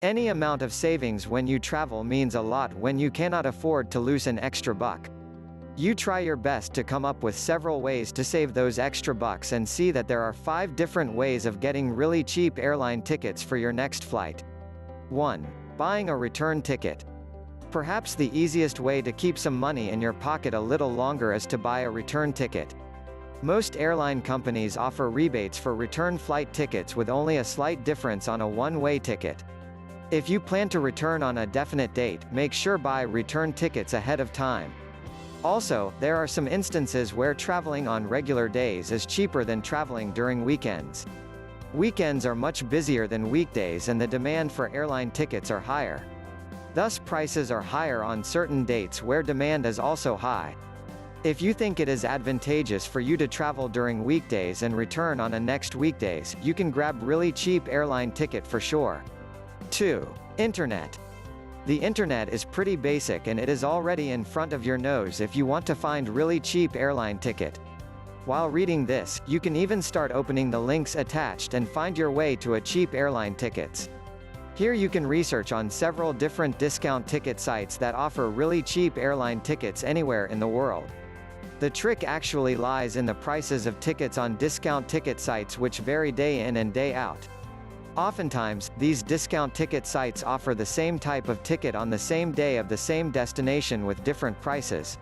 Any amount of savings when you travel means a lot when you cannot afford to lose an extra buck. You try your best to come up with several ways to save those extra bucks and see that there are 5 different ways of getting really cheap airline tickets for your next flight. 1. Buying a return ticket. Perhaps the easiest way to keep some money in your pocket a little longer is to buy a return ticket. Most airline companies offer rebates for return flight tickets with only a slight difference on a one-way ticket. If you plan to return on a definite date, make sure buy return tickets ahead of time. Also, there are some instances where traveling on regular days is cheaper than traveling during weekends. Weekends are much busier than weekdays and the demand for airline tickets are higher. Thus prices are higher on certain dates where demand is also high. If you think it is advantageous for you to travel during weekdays and return on a next weekdays, you can grab really cheap airline ticket for sure. 2. Internet. The internet is pretty basic and it is already in front of your nose if you want to find really cheap airline ticket. While reading this, you can even start opening the links attached and find your way to a cheap airline tickets. Here you can research on several different discount ticket sites that offer really cheap airline tickets anywhere in the world. The trick actually lies in the prices of tickets on discount ticket sites which vary day in and day out. Oftentimes, these discount ticket sites offer the same type of ticket on the same day of the same destination with different prices.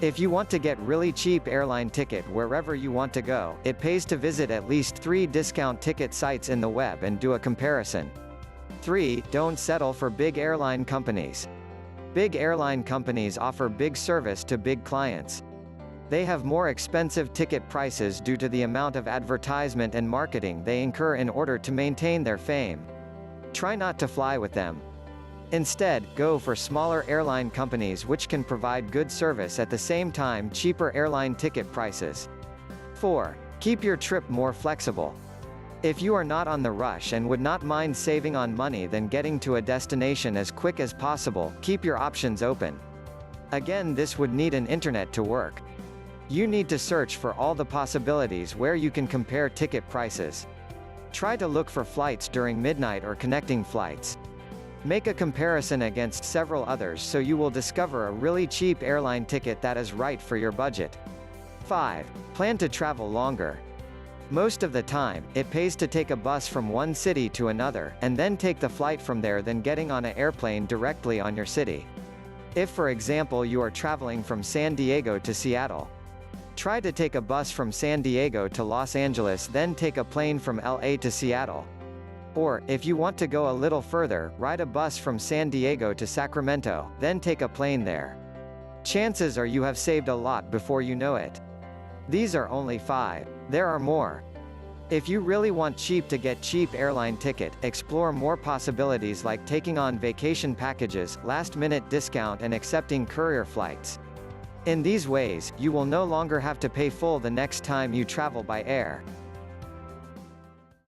If you want to get really cheap airline ticket wherever you want to go, it pays to visit at least 3 discount ticket sites in the web and do a comparison. 3. Don't settle for big airline companies. Big airline companies offer big service to big clients. They have more expensive ticket prices due to the amount of advertisement and marketing they incur in order to maintain their fame. Try not to fly with them. Instead, go for smaller airline companies which can provide good service at the same time cheaper airline ticket prices. 4. Keep your trip more flexible. If you are not on the rush and would not mind saving on money then getting to a destination as quick as possible, keep your options open. Again, this would need an internet to work. You need to search for all the possibilities where you can compare ticket prices. Try to look for flights during midnight or connecting flights. Make a comparison against several others so you will discover a really cheap airline ticket that is right for your budget. 5. Plan to travel longer. Most of the time, it pays to take a bus from one city to another, and then take the flight from there than getting on an airplane directly on your city. If for example you are traveling from San Diego to Seattle, try to take a bus from San Diego to Los Angeles then take a plane from LA to Seattle. Or, if you want to go a little further, ride a bus from San Diego to Sacramento, then take a plane there. Chances are you have saved a lot before you know it. These are only 5. There are more. If you really want cheap to get cheap airline ticket, explore more possibilities like taking on vacation packages, last-minute discount and accepting courier flights. In these ways, you will no longer have to pay full the next time you travel by air.